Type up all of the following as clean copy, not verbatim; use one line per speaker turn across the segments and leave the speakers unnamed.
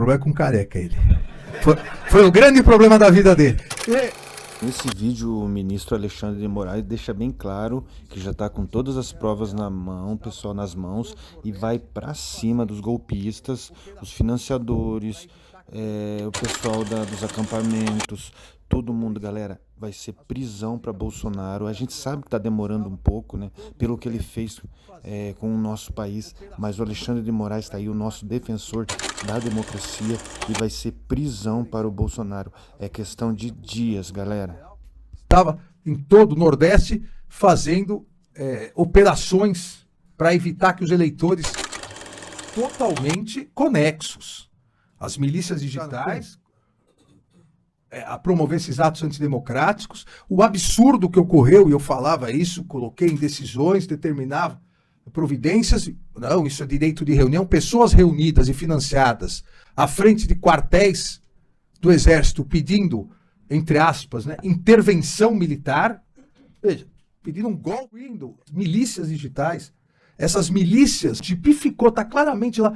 problema é com careca ele. Foi o grande problema da vida dele.
Nesse vídeo, o ministro Alexandre de Moraes deixa bem claro que já está com todas as provas na mão, pessoal nas mãos, e vai para cima dos golpistas, os financiadores, o pessoal dos acampamentos, todo mundo, galera. Vai ser prisão para Bolsonaro. A gente sabe que está demorando um pouco, né, pelo que ele fez com o nosso país, mas o Alexandre de Moraes está aí, o nosso defensor da democracia, e vai ser prisão para o Bolsonaro. É questão de dias, galera.
Estava em todo o Nordeste fazendo operações para evitar que os eleitores totalmente conexos, as milícias digitais, a promover esses atos antidemocráticos, o absurdo que ocorreu, e eu falava isso, coloquei em decisões, determinava providências, não, isso é direito de reunião, pessoas reunidas e financiadas à frente de quartéis do Exército pedindo, entre aspas, né, intervenção militar, veja, pedindo um golpe, milícias digitais, essas milícias, tipificou, está claramente lá,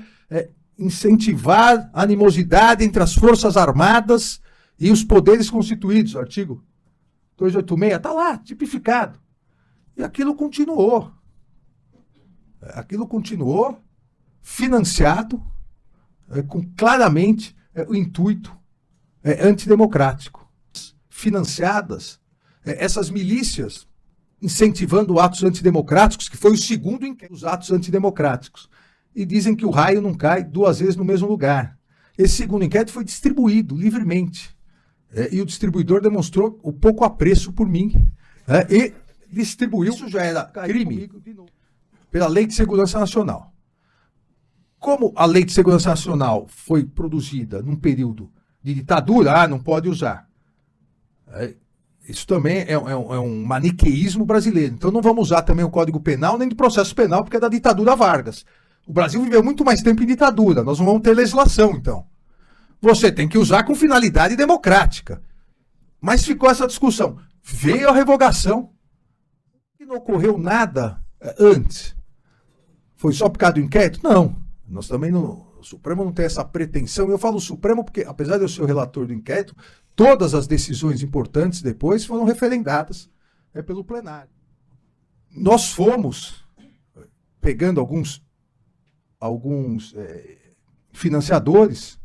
incentivar a animosidade entre as Forças Armadas e os poderes constituídos, artigo 286, está lá, tipificado. E aquilo continuou. Aquilo continuou financiado com claramente o intuito antidemocrático. Financiadas, essas milícias incentivando atos antidemocráticos, que foi o segundo inquérito dos atos antidemocráticos. E dizem que o raio não cai duas vezes no mesmo lugar. Esse segundo inquérito foi distribuído livremente. E o distribuidor demonstrou o pouco apreço por mim. E distribuiu. Isso já era crime pela Lei de Segurança Nacional. Como a Lei de Segurança Nacional foi produzida num período de ditadura, não pode usar. Isso também é um maniqueísmo brasileiro. Então não vamos usar também o Código Penal nem do processo penal, porque é da ditadura Vargas. O Brasil viveu muito mais tempo em ditadura. Nós não vamos ter legislação, então. Você tem que usar com finalidade democrática. Mas ficou essa discussão. Veio a revogação. E não ocorreu nada antes. Foi só por causa do inquérito? Não. Nós também não. O Supremo não tem essa pretensão. Eu falo Supremo porque, apesar de eu ser o relator do inquérito, todas as decisões importantes depois foram referendadas pelo plenário. Nós fomos pegando alguns financiadores.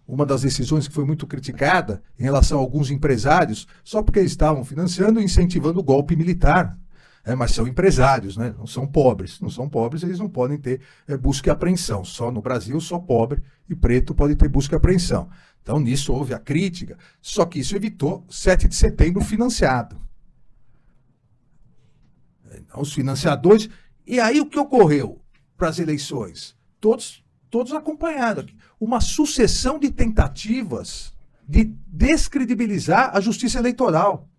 Uma das decisões que foi muito criticada em relação a alguns empresários, só porque eles estavam financiando e incentivando o golpe militar. Mas são empresários, né? Não são pobres. Não são pobres, eles não podem ter busca e apreensão. Só no Brasil, só pobre e preto pode ter busca e apreensão. Então, nisso houve a crítica. Só que isso evitou 7 de setembro financiado. Então, os financiadores... E aí, o que ocorreu para as eleições? Todos acompanharam aqui. Uma sucessão de tentativas de descredibilizar a justiça eleitoral.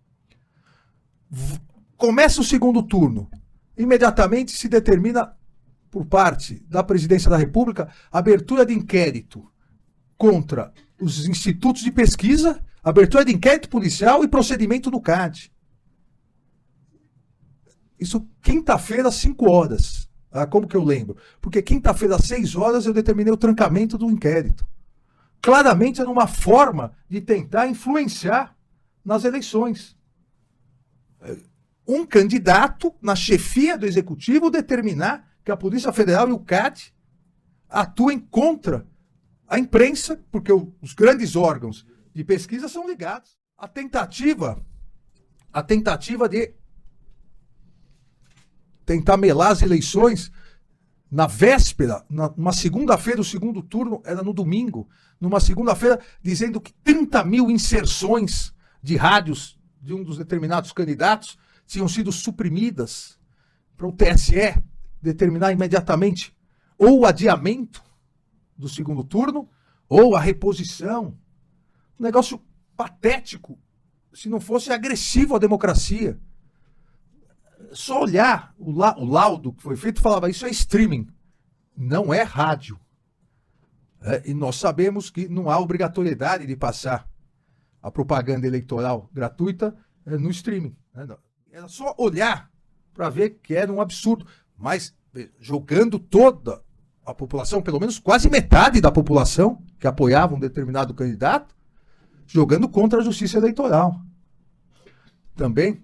Começa o segundo turno. Imediatamente se determina, por parte da Presidência da República, a abertura de inquérito contra os institutos de pesquisa, abertura de inquérito policial e procedimento no CAD. Isso quinta-feira, às 5 horas. Como que eu lembro? Porque quinta-feira, às 6 horas, eu determinei o trancamento do inquérito. Claramente era uma forma de tentar influenciar nas eleições. Um candidato, na chefia do executivo, determinar que a Polícia Federal e o CAD atuem contra a imprensa, porque os grandes órgãos de pesquisa são ligados. A tentativa de tentar melar as eleições na véspera, numa segunda-feira, o segundo turno era no domingo, numa segunda-feira, dizendo que 30 mil inserções de rádios de um dos determinados candidatos tinham sido suprimidas para o TSE determinar imediatamente ou o adiamento do segundo turno ou a reposição. Um negócio patético, se não fosse agressivo à democracia. Só olhar o laudo que foi feito, falava, isso é streaming, não é rádio. E nós sabemos que não há obrigatoriedade de passar a propaganda eleitoral gratuita no streaming. Era só olhar para ver que era um absurdo. Mas jogando toda a população, pelo menos quase metade da população, que apoiavam um determinado candidato, jogando contra a justiça eleitoral. Também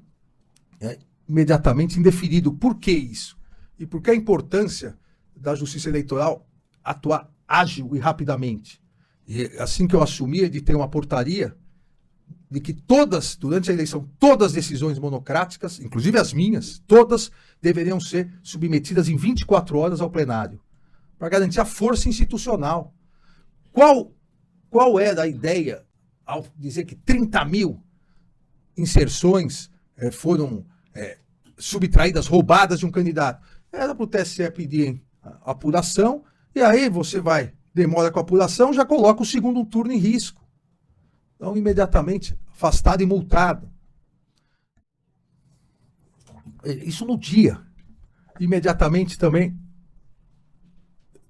imediatamente indeferido. Por que isso? E por que a importância da justiça eleitoral atuar ágil e rapidamente? E assim que eu assumi, de ter uma portaria de que todas, durante a eleição, todas as decisões monocráticas, inclusive as minhas, todas deveriam ser submetidas em 24 horas ao plenário, para garantir a força institucional. Qual era a ideia ao dizer que 30 mil inserções foram subtraídas, roubadas de um candidato? Era para o TSE pedir a apuração, e aí você demora com a apuração, já coloca o segundo turno em risco. Então, imediatamente, afastado e multado. Isso no dia. Imediatamente também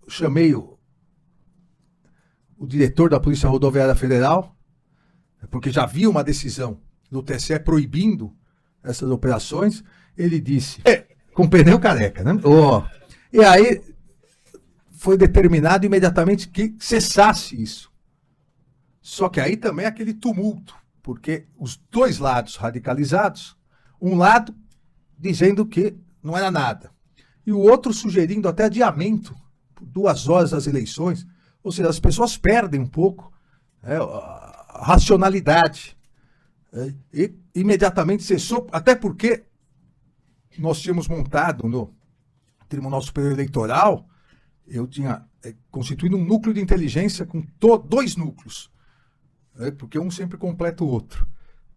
chamei o diretor da Polícia Rodoviária Federal, porque já havia uma decisão do TSE proibindo essas operações. Ele disse, com pneu careca, né? E aí foi determinado imediatamente que cessasse isso. Só que aí também é aquele tumulto, porque os dois lados radicalizados, um lado dizendo que não era nada, e o outro sugerindo até adiamento por 2 horas das eleições. Ou seja, as pessoas perdem um pouco a racionalidade. E imediatamente cessou, até porque nós tínhamos montado no Tribunal Superior Eleitoral, eu tinha constituído um núcleo de inteligência com 2 núcleos, porque um sempre completa o outro,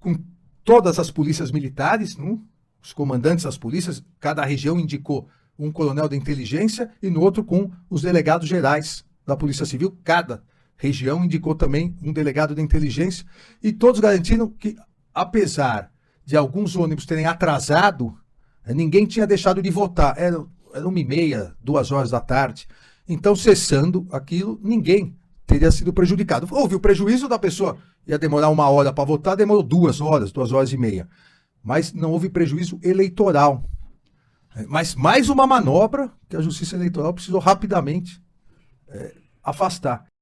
com todas as polícias militares, os comandantes das polícias, cada região indicou um coronel de inteligência, e no outro com os delegados gerais da Polícia Civil, cada região indicou também um delegado de inteligência, e todos garantiram que, apesar de alguns ônibus terem atrasado, ninguém tinha deixado de votar. Era 1h30, 2 horas da tarde. Então, cessando aquilo, ninguém teria sido prejudicado. Houve o prejuízo da pessoa, ia demorar 1 hora para votar, demorou 2 horas, 2 horas e meia. Mas não houve prejuízo eleitoral. Mas mais uma manobra que a Justiça Eleitoral precisou rapidamente afastar.